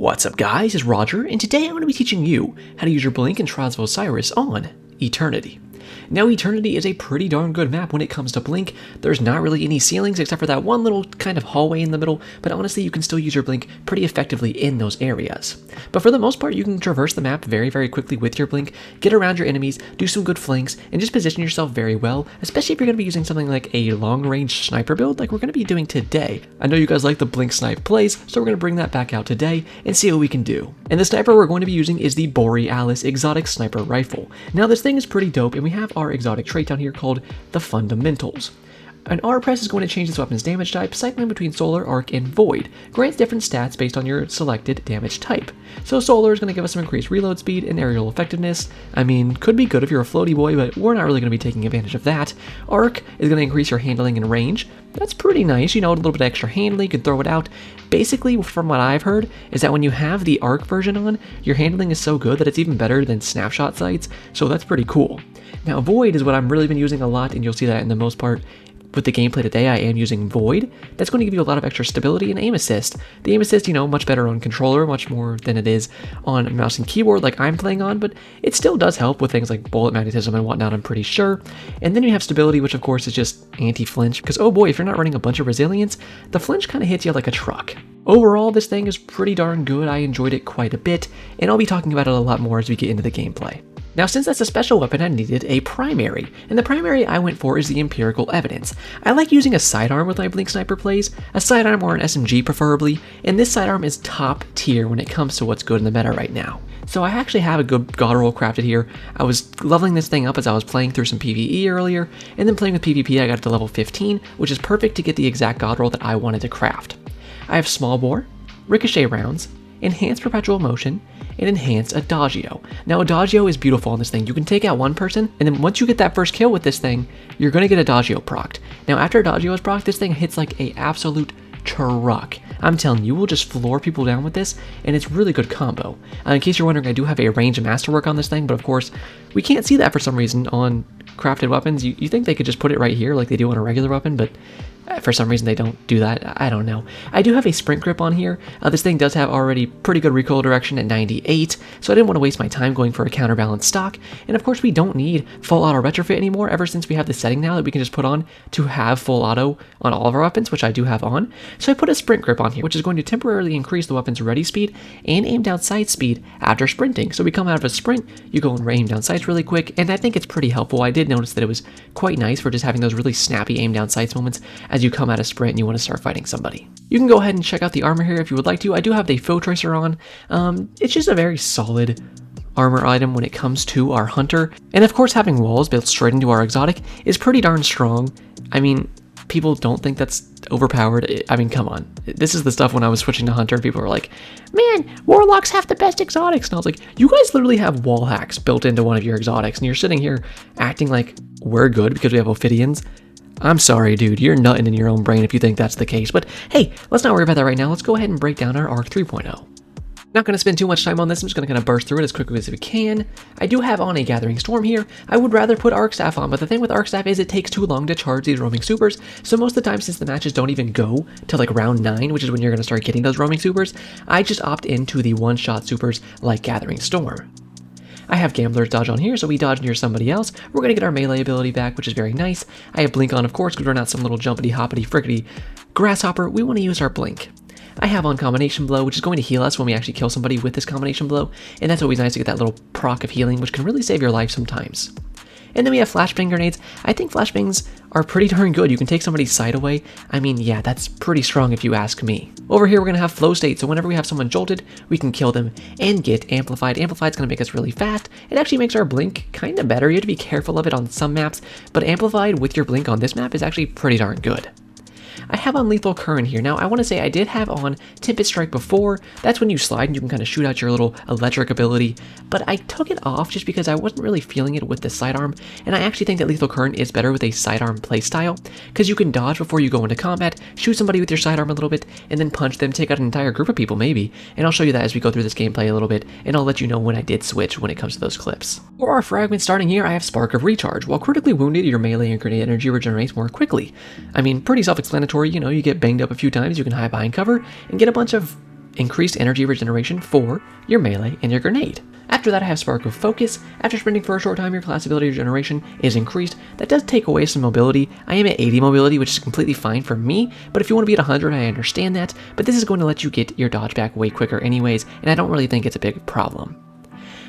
What's up guys, it's Roger, and today I'm going to be teaching you how to use your Blink in Trials of Osiris on Eternity. Now Eternity is a pretty darn good map when it comes to Blink. There's not really any ceilings except for that one little kind of hallway in the middle, but honestly you can still use your Blink pretty effectively in those areas. But for the most part you can traverse the map very quickly with your Blink, get around your enemies, do some good flanks, and just position yourself very well, especially if you're going to be using something like a long-range sniper build like we're going to be doing today. I know you guys like the Blink snipe plays, so we're going to bring that back out today and see what we can do. And the sniper we're going to be using is the Borealis exotic sniper rifle. Now this thing is pretty dope, and we have our exotic trait down here called the Fundamentals. An R press is going to change this weapon's damage type, cycling between Solar, Arc, and Void. Grants different stats based on your selected damage type. So Solar is going to give us some increased reload speed and aerial effectiveness. I mean, could be good if you're a floaty boy, but we're not really going to be taking advantage of that. Arc is going to increase your handling and range. That's pretty nice, you know, a little bit of extra handling, you can throw it out. Basically, from what I've heard, is that when you have the Arc version on, your handling is so good that it's even better than snapshot sights, so that's pretty cool. Now Void is what I've really been using a lot, and you'll see that in the most part. With the gameplay today, I am using Void. That's going to give you a lot of extra stability and aim assist. The aim assist, you know, much better on controller, much more than it is on mouse and keyboard like I'm playing on, but it still does help with things like bullet magnetism and whatnot, I'm pretty sure. And then you have stability, which of course is just anti-flinch, because oh boy, if you're not running a bunch of resilience, the flinch kind of hits you like a truck. Overall, this thing is pretty darn good. I enjoyed it quite a bit, and I'll be talking about it a lot more as we get into the gameplay. Now, since that's a special weapon, I needed a primary, and the primary I went for is the Empirical Evidence. I like using a sidearm with my Blink Sniper plays, a sidearm or an SMG preferably, and this sidearm is top tier when it comes to what's good in the meta right now. So I actually have a good god roll crafted here. I was leveling this thing up as I was playing through some PvE earlier, and then playing with PvP I got it to level 15, which is perfect to get the exact god roll that I wanted to craft. I have small bore, ricochet rounds, enhanced perpetual motion, and enhanced Adagio. Now Adagio is beautiful on this thing. You can take out one person, and then once you get that first kill with this thing, you're going to get Adagio procced. Now after Adagio is procced, this thing hits like a absolute truck. I'm telling you, we'll just floor people down with this, and it's really good combo. In case you're wondering, I do have a range and masterwork on this thing, but of course, we can't see that for some reason on crafted weapons. You think they could just put it right here like they do on a regular weapon, but for some reason they don't do that. I don't know. I do have a sprint grip on here. This thing does have already pretty good recoil direction at 98, so I didn't want to waste my time going for a counterbalance stock. And of course we don't need full auto retrofit anymore ever since we have the setting now that we can just put on to have full auto on all of our weapons, which I do have on. So I put a sprint grip on here, which is going to temporarily increase the weapon's ready speed and aim down sight speed after sprinting. So we come out of a sprint, you go and aim down sights really quick, and I think it's pretty helpful. I did notice that it was quite nice for just having those really snappy aim down sights moments as you come out of sprint and you want to start fighting somebody. You can go ahead and check out the armor here if you would like to. I do have the Foe Tracer on. It's just a very solid armor item when it comes to our hunter. And of course having walls built straight into our exotic is pretty darn strong. I mean, people don't think that's overpowered. I mean, come on. This is the stuff when I was switching to hunter, people were like, man, warlocks have the best exotics. And I was like, you guys literally have wall hacks built into one of your exotics, and you're sitting here acting like we're good because we have Ophidians. I'm sorry, dude, you're nutting in your own brain if you think that's the case, but hey, let's not worry about that right now. Let's go ahead and break down our Arc 3.0. Not going to spend too much time on this, I'm just going to kind of burst through it as quickly as we can. I do have on a Gathering Storm here. I would rather put Arc Staff on, but the thing with Arc Staff is it takes too long to charge these roaming supers, so most of the time since the matches don't even go to like round 9, which is when you're going to start getting those roaming supers, I just opt into the one-shot supers like Gathering Storm. I have Gambler's Dodge on here, so we dodge near somebody else. We're going to get our melee ability back, which is very nice. I have Blink on, of course, because we're not some little jumpity hoppity frickety grasshopper. We want to use our Blink. I have on Combination Blow, which is going to heal us when we actually kill somebody with this Combination Blow, and that's always nice to get that little proc of healing, which can really save your life sometimes. And then we have Flashbang Grenades. I think Flashbangs are pretty darn good. You can take somebody's sight away. I mean, yeah, that's pretty strong if you ask me. Over here, we're going to have Flow State, so whenever we have someone jolted, we can kill them and get Amplified. Amplified's going to make us really fast. It actually makes our Blink kind of better. You have to be careful of it on some maps, but Amplified with your Blink on this map is actually pretty darn good. I have on Lethal Current here. Now, I want to say I did have on Tempest Strike before. That's when you slide and you can kind of shoot out your little electric ability, but I took it off just because I wasn't really feeling it with the sidearm, and I actually think that Lethal Current is better with a sidearm playstyle, because you can dodge before you go into combat, shoot somebody with your sidearm a little bit, and then punch them, take out an entire group of people maybe, and I'll show you that as we go through this gameplay a little bit, and I'll let you know when I did switch when it comes to those clips. For our fragment starting here, I have Spark of Recharge. While critically wounded, your melee and grenade energy regenerates more quickly. I mean, pretty self-explanatory, you know, you get banged up a few times, you can hide behind cover, and get a bunch of increased energy regeneration for your melee and your grenade. After that, I have Spark of Focus. After sprinting for a short time, your class ability regeneration is increased. That does take away some mobility. I am at 80 mobility, which is completely fine for me, but if you want to be at 100, I understand that, but this is going to let you get your dodge back way quicker anyways, and I don't really think it's a big problem.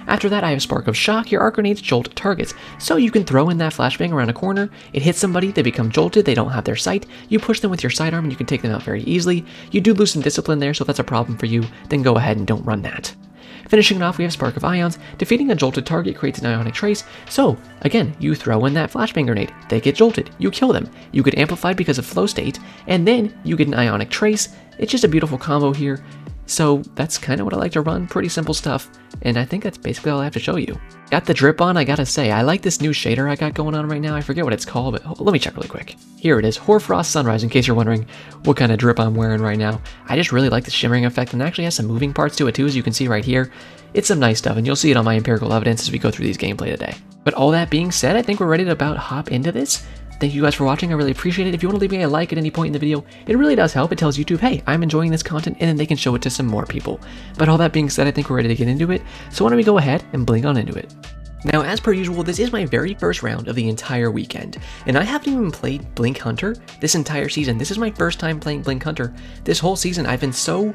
After that, I have Spark of Shock. Your arc grenades jolt targets, so you can throw in that flashbang around a corner, it hits somebody, they become jolted, they don't have their sight, you push them with your sidearm and you can take them out very easily. You do lose some discipline there, so if that's a problem for you, then go ahead and don't run that. Finishing it off, we have Spark of Ions. Defeating a jolted target creates an ionic trace, so again, you throw in that flashbang grenade, they get jolted, you kill them, you get amplified because of flow state, and then you get an ionic trace. It's just a beautiful combo here. So that's kind of what I like to run, pretty simple stuff, and I think that's basically all I have to show you. Got the drip on, I gotta say, I like this new shader I got going on right now, I forget what it's called, but let me check really quick. Here it is, Hoarfrost Sunrise, in case you're wondering what kind of drip I'm wearing right now. I just really like the shimmering effect, and it actually has some moving parts to it too, as you can see right here. It's some nice stuff, and you'll see it on my empirical evidence as we go through these gameplay today. But all that being said, I think we're ready to about hop into this. Thank you guys for watching, I really appreciate it. If you want to leave me a like at any point in the video, it really does help. It tells YouTube, hey, I'm enjoying this content, and then they can show it to some more people. But all that being said, I think we're ready to get into it, so why don't we go ahead and blink on into it. Now, as per usual, this is my very first round of the entire weekend, and I haven't even played Blink Hunter this entire season. This is my first time playing Blink Hunter. This whole season, I've been so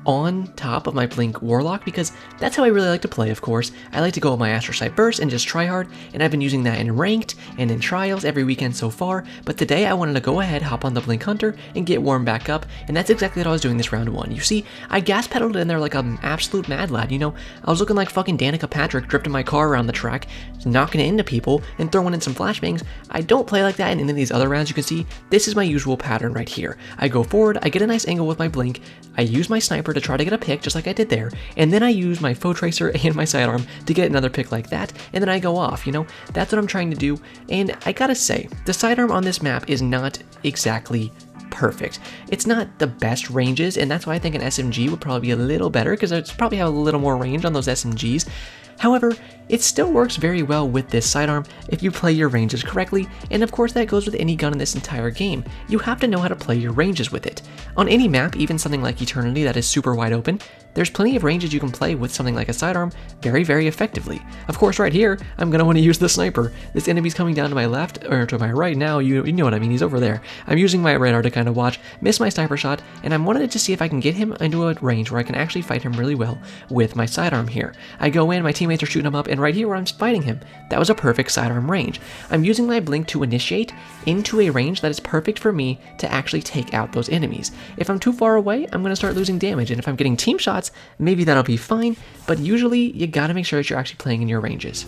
on top of my Blink Warlock because that's how I really like to play, of course. I like to go with my Astrocyte Burst and just try hard, and I've been using that in Ranked and in Trials every weekend so far, but today I wanted to go ahead, hop on the Blink Hunter, and get warmed back up, and that's exactly what I was doing this round one. You see, I gas pedaled in there like an absolute mad lad, you know? I was looking like fucking Danica Patrick drifting my car around the track, knocking it into people, and throwing in some flashbangs. I don't play like that in any of these other rounds. You can see, this is my usual pattern right here. I go forward, I get a nice angle with my Blink, I use my sniper to try to get a pick, just like I did there, and then I use my foe tracer and my sidearm to get another pick like that, and then I go off, you know? That's what I'm trying to do, and I gotta say, the sidearm on this map is not exactly perfect. It's not the best ranges, and that's why I think an SMG would probably be a little better, because it's probably have a little more range on those SMGs. However, it still works very well with this sidearm if you play your ranges correctly, and of course that goes with any gun in this entire game. You have to know how to play your ranges with it. On any map, even something like Eternity that is super wide open, there's plenty of ranges you can play with something like a sidearm very, very effectively. Of course, right here, I'm going to want to use the sniper. This enemy's coming down to my left, or to my right now, you know what I mean, he's over there. I'm using my radar to kind of watch, miss my sniper shot, and I'm wanting to see if I can get him into a range where I can actually fight him really well with my sidearm here. I go in, my teammates are shooting him up, and right here where I'm fighting him, that was a perfect sidearm range. I'm using my Blink to initiate into a range that is perfect for me to actually take out those enemies. If I'm too far away, I'm going to start losing damage, and if I'm getting team shots, maybe that'll be fine, but usually you gotta make sure that you're actually playing in your ranges.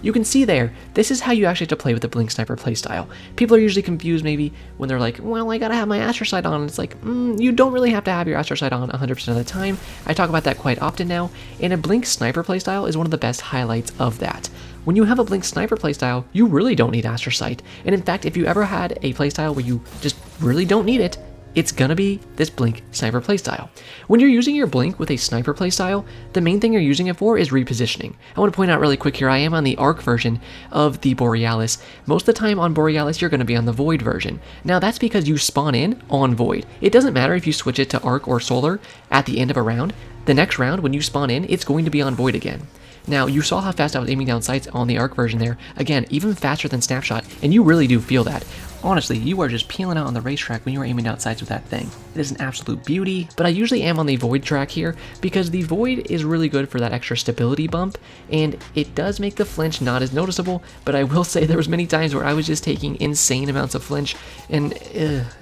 You can see there, this is how you actually have to play with the Blink Sniper playstyle. People are usually confused maybe when they're like, well, I gotta have my Astrocyte on. It's like, you don't really have to have your Astrocyte on 100% of the time. I talk about that quite often now, and a Blink Sniper playstyle is one of the best highlights of that. When you have a Blink Sniper playstyle, you really don't need Astrocyte, and in fact, if you ever had a playstyle where you just really don't need it, it's gonna be this Blink Sniper playstyle. When you're using your Blink with a Sniper playstyle, the main thing you're using it for is repositioning. I want to point out really quick here, I am on the Arc version of the Borealis. Most of the time on Borealis, you're gonna be on the Void version. Now that's because you spawn in on Void. It doesn't matter if you switch it to Arc or Solar at the end of a round. The next round, when you spawn in, it's going to be on Void again. Now, you saw how fast I was aiming down sights on the Arc version there. Again, even faster than Snapshot, and you really do feel that. Honestly, you are just peeling out on the racetrack when you are aiming down sights with that thing. It is an absolute beauty, but I usually am on the Void track here because the Void is really good for that extra stability bump, and it does make the flinch not as noticeable, but I will say there was many times where I was just taking insane amounts of flinch, and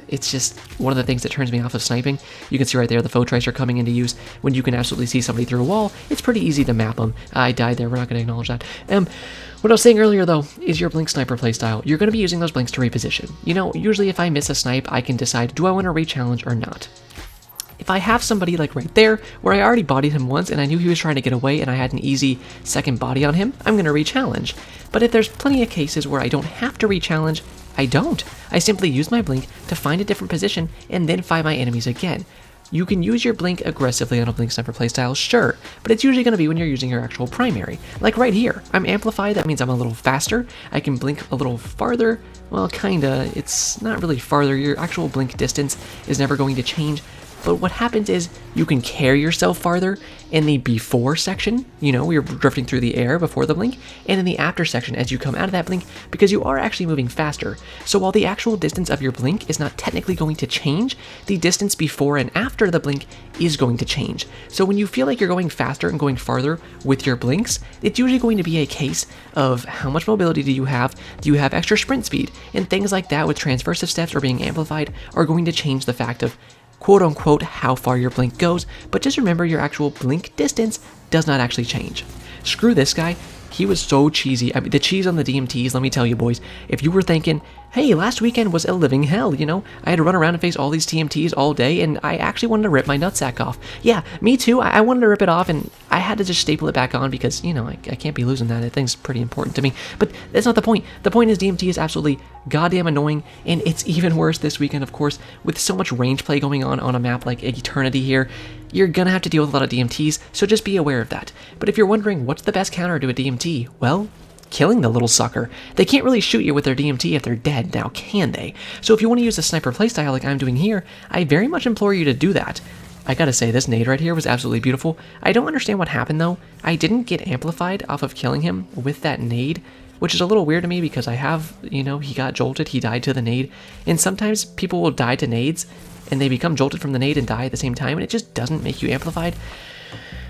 it's just one of the things that turns me off of sniping. You can see right there the foe tracer coming into use. When you can absolutely see somebody through a wall, it's pretty easy to map them. I died there, we're not going to acknowledge that. What I was saying earlier though, is your Blink Sniper playstyle. You're going to be using those Blinks to reposition. You know, usually if I miss a snipe, I can decide, do I want to re-challenge or not? If I have somebody like right there, where I already bodied him once and I knew he was trying to get away and I had an easy second body on him, I'm going to re-challenge. But if there's plenty of cases where I don't have to re-challenge, I don't. I simply use my Blink to find a different position and then fight my enemies again. You can use your Blink aggressively on a Blink Sniper playstyle, sure, but it's usually going to be when you're using your actual primary. Like right here, I'm amplified, that means I'm a little faster, I can blink a little farther, well kinda, it's not really farther, your actual blink distance is never going to change, but what happens is you can carry yourself farther in the before section, you're drifting through the air before the blink, and in the after section as you come out of that blink, because you are actually moving faster. So while the actual distance of your blink is not technically going to change, the distance before and after the blink is going to change. So when you feel like you're going faster and going farther with your blinks, it's usually going to be a case of how much mobility do you have extra sprint speed, and things like that with transversive steps or being amplified are going to change the fact of quote unquote how far your blink goes, but just remember your actual blink distance does not actually change. Screw this guy. He was so cheesy. I mean, the cheese on the DMTs, let me tell you boys, if you were thinking, hey, last weekend was a living hell, I had to run around and face all these TMTs all day, and I actually wanted to rip my nutsack off. Yeah, me too. I wanted to rip it off, and I had to just staple it back on because, I can't be losing that. That thing's pretty important to me. But that's not the point. The point is DMT is absolutely goddamn annoying, and it's even worse this weekend, of course, with so much range play going on a map like Eternity here. You're gonna have to deal with a lot of DMTs, so just be aware of that. But if you're wondering what's the best counter to a DMT, well, killing the little sucker. They can't really shoot you with their DMT if they're dead, now can they? So if you want to use a sniper playstyle like I'm doing here, I very much implore you to do that. I gotta say, this nade right here was absolutely beautiful. I don't understand what happened though. I didn't get amplified off of killing him with that nade, which is a little weird to me because I have, he got jolted, he died to the nade, and sometimes people will die to nades and they become jolted from the nade and die at the same time, and it just doesn't make you amplified.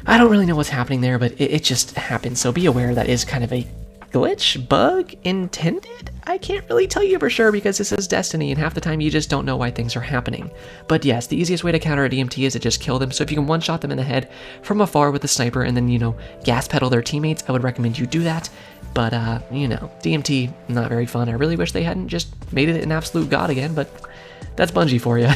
I don't really know what's happening there, but it just happens, so be aware that is kind of a glitch, bug, intended? I can't really tell you for sure because this is Destiny and half the time you just don't know why things are happening. But yes, the easiest way to counter a DMT is to just kill them, so if you can one-shot them in the head from afar with a sniper and then, gas pedal their teammates, I would recommend you do that. But, DMT, not very fun. I really wish they hadn't just made it an absolute god again, but that's Bungie for you.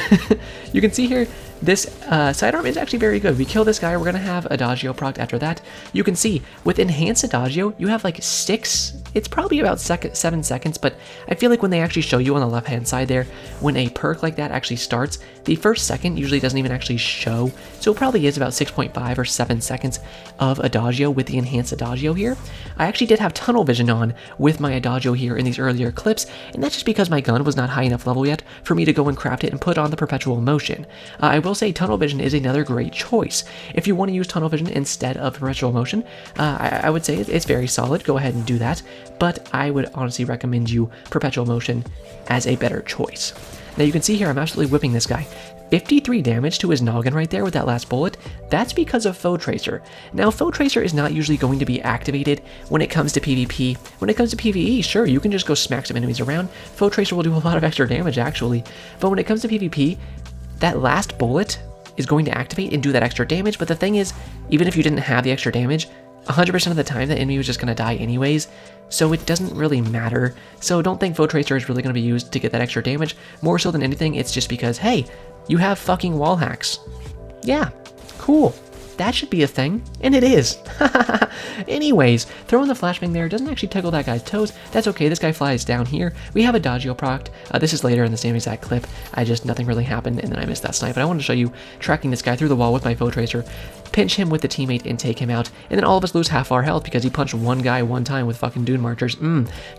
You can see here, this sidearm is actually very good. We kill this guy, we're going to have Adagio procced after that. You can see, with Enhanced Adagio, you have like 6, it's probably about 7 seconds, but I feel like when they actually show you on the left-hand side there, when a perk like that actually starts, the first second usually doesn't even actually show, so it probably is about 6.5 or 7 seconds of Adagio with the Enhanced Adagio here. I actually did have Tunnel Vision on with my Adagio here in these earlier clips, and that's just because my gun was not high enough level yet for me to go and craft it and put on the Perpetual Motion. I will say Tunnel Vision is another great choice. If you want to use Tunnel Vision instead of Perpetual Motion, I would say it's very solid. Go ahead and do that, but I would honestly recommend you Perpetual Motion as a better choice. Now you can see here I'm absolutely whipping this guy. 53 damage to his noggin right there with that last bullet. That's because of Foe Tracer. Now, Foe Tracer is not usually going to be activated when it comes to PvP. When it comes to PvE, sure, you can just go smack some enemies around. Foe Tracer will do a lot of extra damage, actually. But when it comes to PvP, that last bullet is going to activate and do that extra damage. But the thing is, even if you didn't have the extra damage, 100% of the time the enemy was just going to die anyways, so it doesn't really matter. So don't think Foe Tracer is really going to be used to get that extra damage. More so than anything, it's just because, hey, you have fucking wall hacks. Yeah, cool. That should be a thing, and it is. Anyways, throwing the flashbang there doesn't actually tickle that guy's toes. That's okay, this guy flies down here. We have Adagio procced. This is later in the same exact clip. Nothing really happened, and then I missed that snipe. But I wanted to show you tracking this guy through the wall with my Foe Tracer, pinch him with the teammate and take him out, and then all of us lose half our health because he punched one guy one time with fucking Dune Marchers.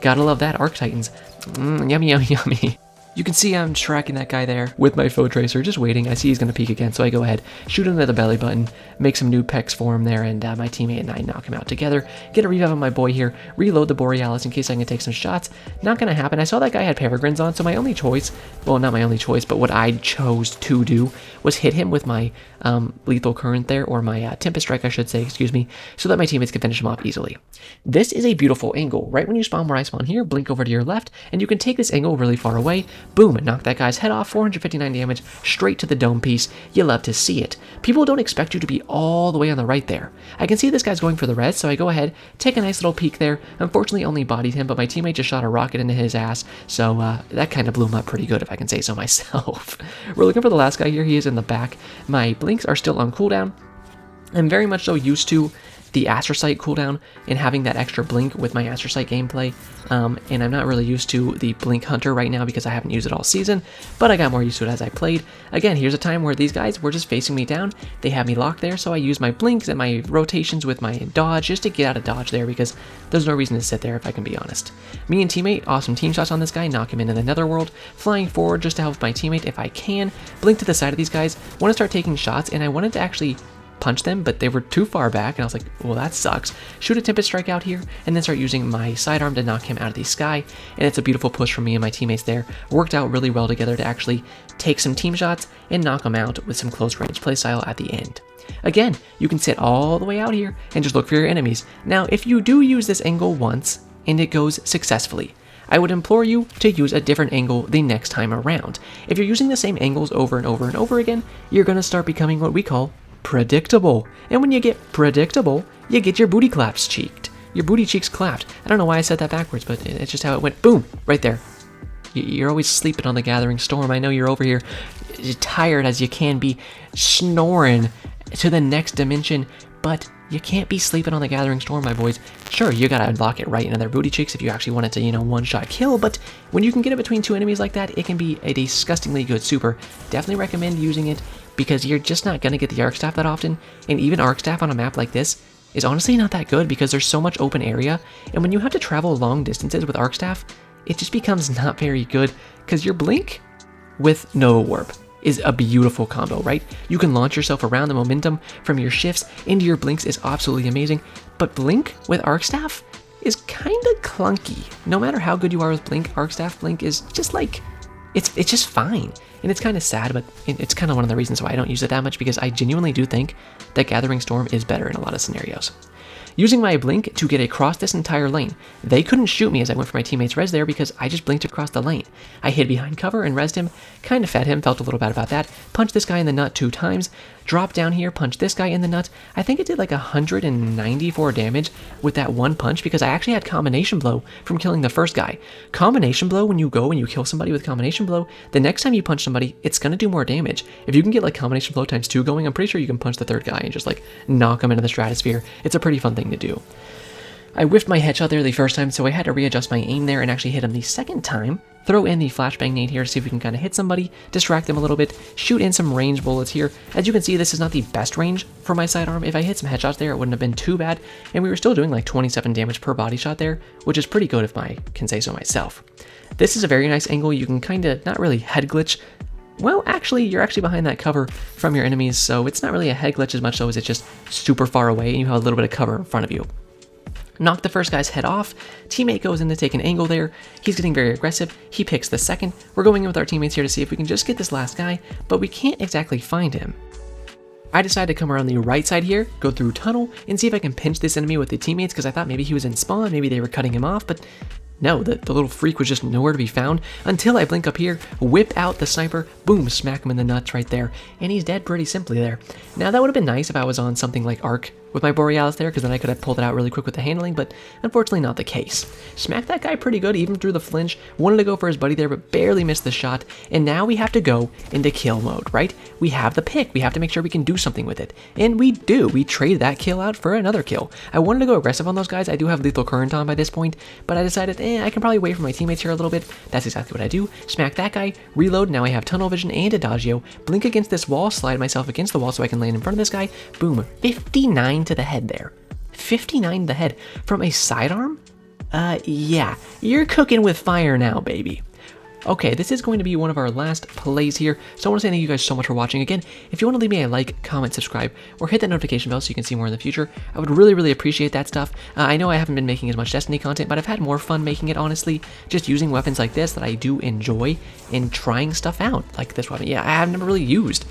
Gotta love that, Arc Titans. Yummy, yummy, yummy. You can see I'm tracking that guy there with my Foe Tracer, just waiting. I see he's going to peek again, so I go ahead, shoot him to the belly button, make some new pecs for him there, and my teammate and I knock him out together. Get a revive on my boy here, reload the Borealis in case I can take some shots. Not going to happen. I saw that guy had Peregrines on, so my only choice, well, not my only choice, but what I chose to do was hit him with my Lethal Current there, or my Tempest Strike, I should say, excuse me, so that my teammates can finish him off easily. This is a beautiful angle. Right when you spawn where I spawn here, blink over to your left, and you can take this angle really far away. Boom, knock that guy's head off, 459 damage, straight to the dome piece. You love to see it. People don't expect you to be all the way on the right there. I can see this guy's going for the res, so I go ahead, take a nice little peek there. Unfortunately, only bodied him, but my teammate just shot a rocket into his ass, so that kind of blew him up pretty good, if I can say so myself. We're looking for the last guy here. He is in the back. My blinks are still on cooldown. I'm very much so used to the astrocyte cooldown and having that extra blink with my astrocyte gameplay. And I'm not really used to the blink hunter right now because I haven't used it all season, but I got more used to it as I played. Again, here's a time where these guys were just facing me down. They had me locked there, so I used my blinks and my rotations with my dodge just to get out of dodge there because there's no reason to sit there if I can be honest. Me and teammate, awesome team shots on this guy, knock him into the netherworld, flying forward just to help my teammate if I can, blink to the side of these guys, want to start taking shots, and I wanted to actually punch them, but they were too far back, and I was like, well, that sucks. Shoot a Tempest Strike out here, and then start using my sidearm to knock him out of the sky, and it's a beautiful push from me and my teammates there. Worked out really well together to actually take some team shots and knock them out with some close range playstyle at the end. Again, you can sit all the way out here and just look for your enemies. Now, if you do use this angle once, and it goes successfully, I would implore you to use a different angle the next time around. If you're using the same angles over and over and over again, you're going to start becoming what we call predictable. And when you get predictable, you get your booty claps cheeked. Your booty cheeks clapped. I don't know why I said that backwards, but it's just how it went. Boom! Right there. You're always sleeping on the gathering storm. I know you're over here tired as you can be, snoring to the next dimension, but you can't be sleeping on the gathering storm, my boys. Sure, you gotta unlock it right into their booty cheeks if you actually want it to, one-shot kill, but when you can get it between two enemies like that, it can be a disgustingly good super. Definitely recommend using it because you're just not gonna get the arc staff that often, and even arc staff on a map like this is honestly not that good because there's so much open area, and when you have to travel long distances with arc staff, it just becomes not very good because your blink with Nova Warp is a beautiful combo, right? You can launch yourself around. The momentum from your shifts into your blinks is absolutely amazing, but blink with arc staff is kind of clunky. No matter how good you are with blink, arc staff blink is just like, it's just fine. And it's kind of sad, but it's kind of one of the reasons why I don't use it that much because I genuinely do think that Gathering Storm is better in a lot of scenarios. Using my blink to get across this entire lane. They couldn't shoot me as I went for my teammate's res there because I just blinked across the lane. I hid behind cover and resed him, kind of fed him, felt a little bad about that, punched this guy in the nut 2 times, dropped down here, punched this guy in the nut. I think it did like 194 damage with that one punch because I actually had combination blow from killing the first guy. Combination blow, when you go and you kill somebody with combination blow, the next time you punch somebody, it's going to do more damage. If you can get like combination blow times 2 going, I'm pretty sure you can punch the third guy and just like knock him into the stratosphere. It's a pretty fun thing to do. I whiffed my headshot there the first time, so I had to readjust my aim there and actually hit him the second time. Throw in the flashbang nade here to see if we can kind of hit somebody, distract them a little bit, shoot in some range bullets here. As you can see, this is not the best range for my sidearm. If I hit some headshots there, it wouldn't have been too bad, and we were still doing like 27 damage per body shot there, which is pretty good if I can say so myself. This is a very nice angle. You can kind of, not really head glitch. Well, actually, you're actually behind that cover from your enemies, so it's not really a head glitch as much so as it's just super far away and you have a little bit of cover in front of you. Knock the first guy's head off, teammate goes in to take an angle there, he's getting very aggressive, he picks the second, we're going in with our teammates here to see if we can just get this last guy, but we can't exactly find him. I decided to come around the right side here, go through tunnel, and see if I can pinch this enemy with the teammates because I thought maybe he was in spawn, maybe they were cutting him off, but no, the little freak was just nowhere to be found until I blink up here, whip out the sniper, boom, smack him in the nuts right there, and he's dead pretty simply there. Now that would have been nice if I was on something like Arc with my Borealis there, because then I could have pulled it out really quick with the handling, but unfortunately not the case. Smacked that guy pretty good, even through the flinch, wanted to go for his buddy there, but barely missed the shot, and now we have to go into kill mode, right? We have the pick, we have to make sure we can do something with it, and we do. We trade that kill out for another kill. I wanted to go aggressive on those guys. I do have lethal current on by this point, but I decided, I can probably wait for my teammates here a little bit. That's exactly what I do. Smack that guy, reload, now I have tunnel vision and adagio, blink against this wall, slide myself against the wall so I can land in front of this guy, boom, 59 to the head there. 59 to the head from a sidearm? Yeah, you're cooking with fire now, baby. Okay, this is going to be one of our last plays here, so I want to say thank you guys so much for watching. Again, if you want to leave me a like, comment, subscribe, or hit that notification bell so you can see more in the future, I would really appreciate that stuff. I know I haven't been making as much Destiny content, but I've had more fun making it, honestly, just using weapons like this that I do enjoy and trying stuff out, like this weapon. Yeah, I have never really used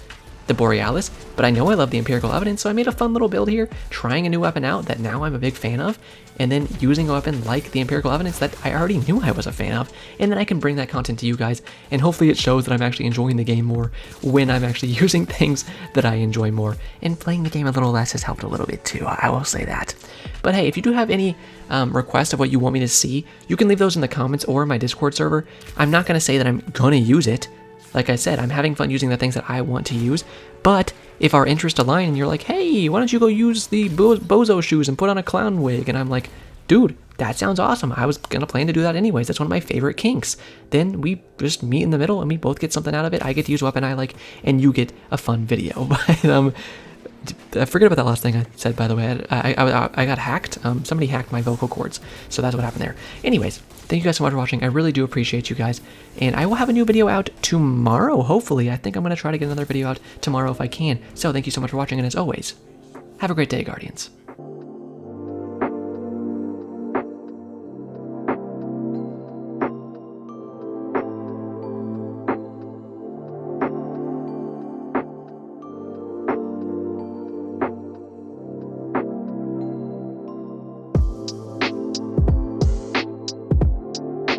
the Borealis, but I know I love the Empirical Evidence, so I made a fun little build here, trying a new weapon out that now I'm a big fan of, and then using a weapon like the Empirical Evidence that I already knew I was a fan of, and then I can bring that content to you guys, and hopefully it shows that I'm actually enjoying the game more when I'm actually using things that I enjoy more, and playing the game a little less has helped a little bit too, I will say that. But hey, if you do have any requests of what you want me to see, you can leave those in the comments or my Discord server. I'm not going to say that I'm going to use it, like I said, I'm having fun using the things that I want to use, but if our interests align and you're like, hey, why don't you go use the bozo shoes and put on a clown wig? And I'm like, dude, that sounds awesome. I was going to plan to do that anyways. That's one of my favorite kinks. Then we just meet in the middle and we both get something out of it. I get to use a weapon I like and you get a fun video. But forget about that last thing I said, by the way. I got hacked. Somebody hacked my vocal cords. So that's what happened there. Anyways, thank you guys so much for watching. I really do appreciate you guys. And I will have a new video out tomorrow, hopefully. I think I'm going to try to get another video out tomorrow if I can. So thank you so much for watching. And as always, have a great day, Guardians.